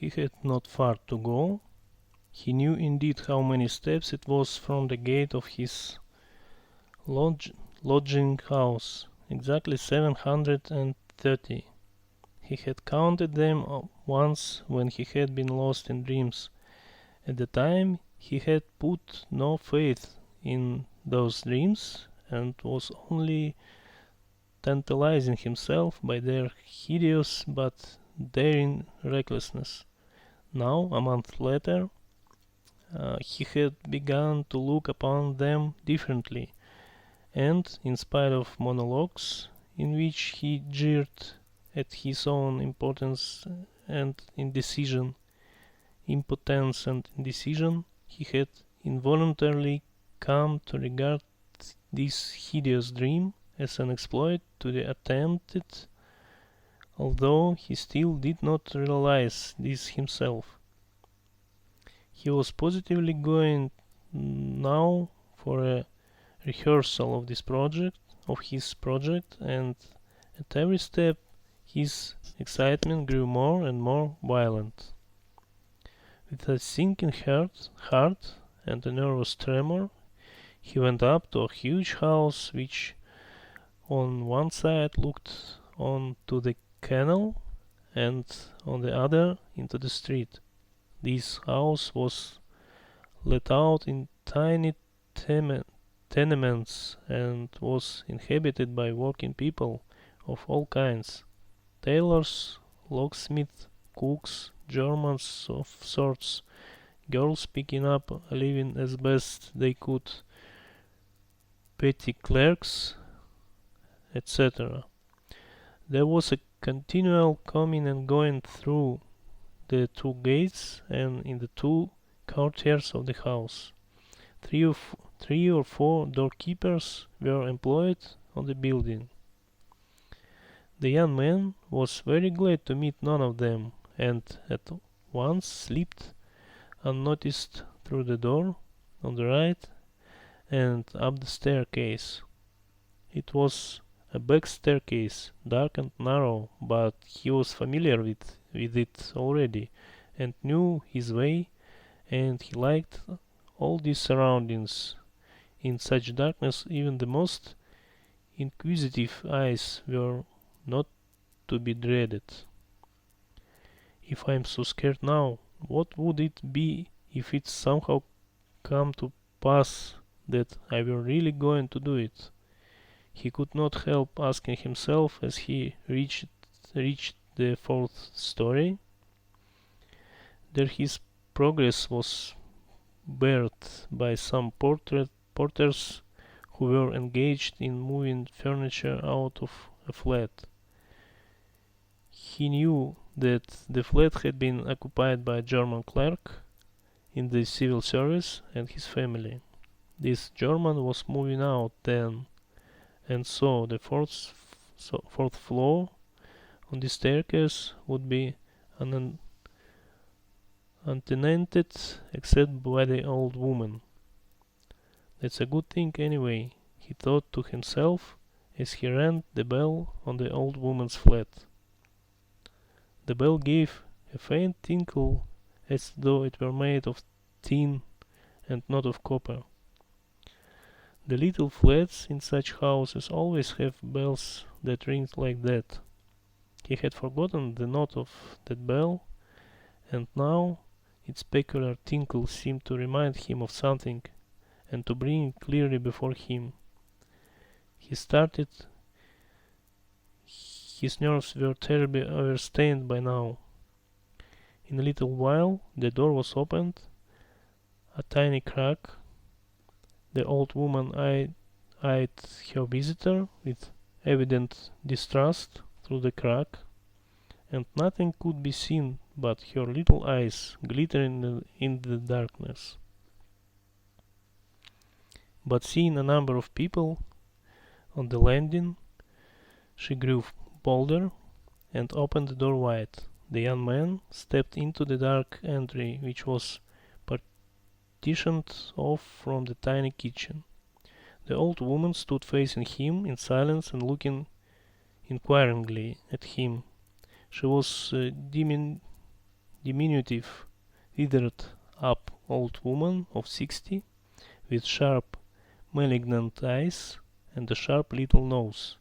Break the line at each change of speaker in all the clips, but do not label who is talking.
he had not far to go. He knew indeed how many steps it was from the gate of his lodging house, exactly 730. He had counted them once when he had been lost in dreams. At the time he had put no faith in those dreams, and was only tantalizing himself by their hideous but daring recklessness. Now, a month later, he had begun to look upon them differently, and, in spite of monologues in which he jeered at his own impotence and indecision, he had involuntarily come to regard this hideous dream as an exploit to be attempted, although he still did not realize this himself. He was positively going now for a rehearsal of his project, and at every step his excitement grew more and more violent. With a sinking heart and a nervous tremor, he went up to a huge house which on one side looked on to the canal, and on the other into the street. This house was let out in tiny tenements, and was inhabited by working people of all kinds: tailors, locksmiths, cooks, Germans of sorts, girls picking up a living as best they could, petty clerks, etc. There was a continual coming and going through the two gates and in the two courtyards of the house. Three or four doorkeepers were employed on the building. The young man was very glad to meet none of them, and at once slipped unnoticed through the door on the right and up the staircase. It was a back staircase, dark and narrow, but he was familiar with it already, and knew his way, and he liked all these surroundings. In such darkness even the most inquisitive eyes were not to be dreaded. If I am so scared now, what would it be if it somehow come to pass that I were really going to do it? He could not help asking himself as he reached the fourth story. There his progress was barred by some porters who were engaged in moving furniture out of a flat. He knew that the flat had been occupied by a German clerk in the civil service and his family. This German was moving out then, and so the fourth floor on the staircase would be untenanted except by the old woman. That's a good thing anyway, he thought to himself as he rang the bell on the old woman's flat. The bell gave a faint tinkle as though it were made of tin and not of copper. The little flats in such houses always have bells that ring like that. He had forgotten the note of that bell, and now its peculiar tinkle seemed to remind him of something, and to bring it clearly before him. He started. His nerves were terribly overstrained by now. In a little while the door was opened, a tiny crack. The old woman eyed her visitor with evident distrust through the crack, and nothing could be seen but her little eyes glittering in the darkness. But seeing a number of people on the landing, she grew bolder and opened the door wide. The young man stepped into the dark entry, which was partitioned off from the tiny kitchen. The old woman stood facing him in silence and looking inquiringly at him. She was diminutive, withered up old woman of 60 with sharp, malignant eyes and a sharp little nose.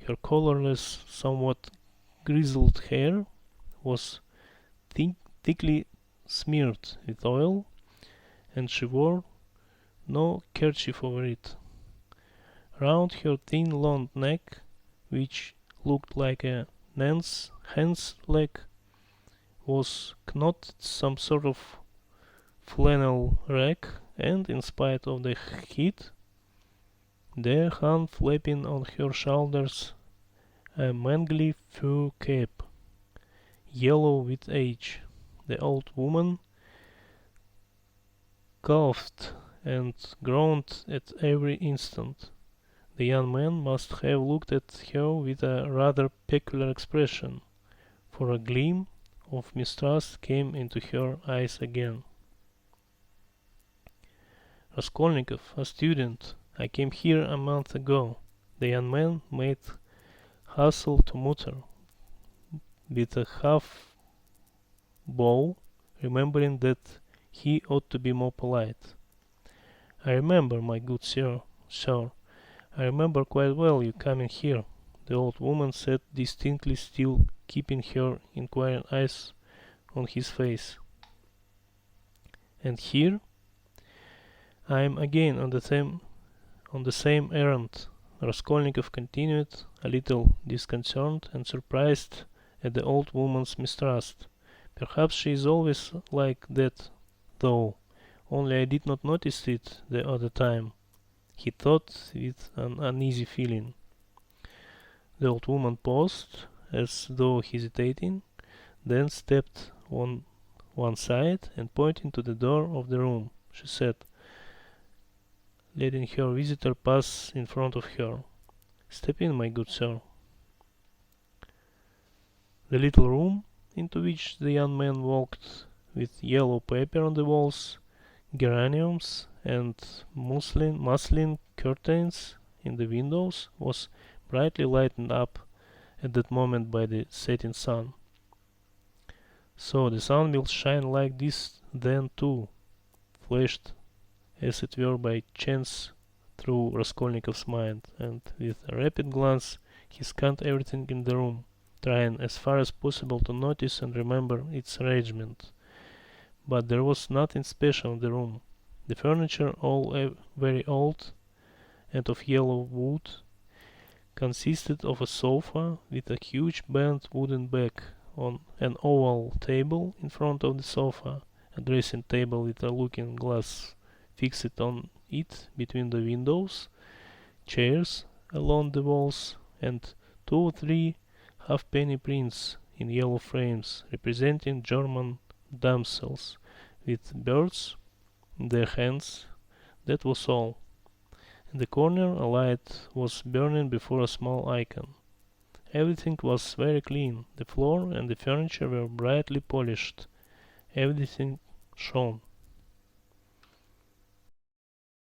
Her colorless, somewhat grizzled hair was thickly smeared with oil, and she wore no kerchief over it. Round her thin long neck, which looked like a hen's leg, was knotted some sort of flannel rag, and in spite of the heat, there hung flapping on her shoulders a mangly fur cap, yellow with age. The old woman coughed and groaned at every instant. The young man must have looked at her with a rather peculiar expression, for a gleam of mistrust came into her eyes again. "Raskolnikov, a student. I came here a month ago." The young man made haste to mutter, with a half bow, remembering that he ought to be more polite. "I remember, my good sir. I remember quite well you coming here," the old woman said distinctly, still keeping her inquiring eyes on his face. "And here I am again on the same errand," Raskolnikov continued, a little disconcerted and surprised at the old woman's mistrust. "Perhaps she is always like that, though, only I did not notice it the other time," he thought with an uneasy feeling. The old woman paused, as though hesitating, then stepped on one side, and pointing to the door of the room, she said, letting her visitor pass in front of her, "Step in, my good sir." The little room into which the young man walked, with yellow paper on the walls, geraniums and muslin curtains in the windows, was brightly lighted up at that moment by the setting sun. "So the sun will shine like this then too," flashed as it were by chance through Raskolnikov's mind, and with a rapid glance he scanned everything in the room, trying as far as possible to notice and remember its arrangement. But there was nothing special in the room. The furniture, all very old and of yellow wood, consisted of a sofa with a huge bent wooden back, on an oval table in front of the sofa, a dressing table with a looking glass fixed on it between the windows, chairs along the walls, and 2 or 3 halfpenny prints in yellow frames representing German damsels with birds in their hands. That was all. In the corner a light was burning before a small icon. Everything was very clean. The floor and the furniture were brightly polished. Everything shone.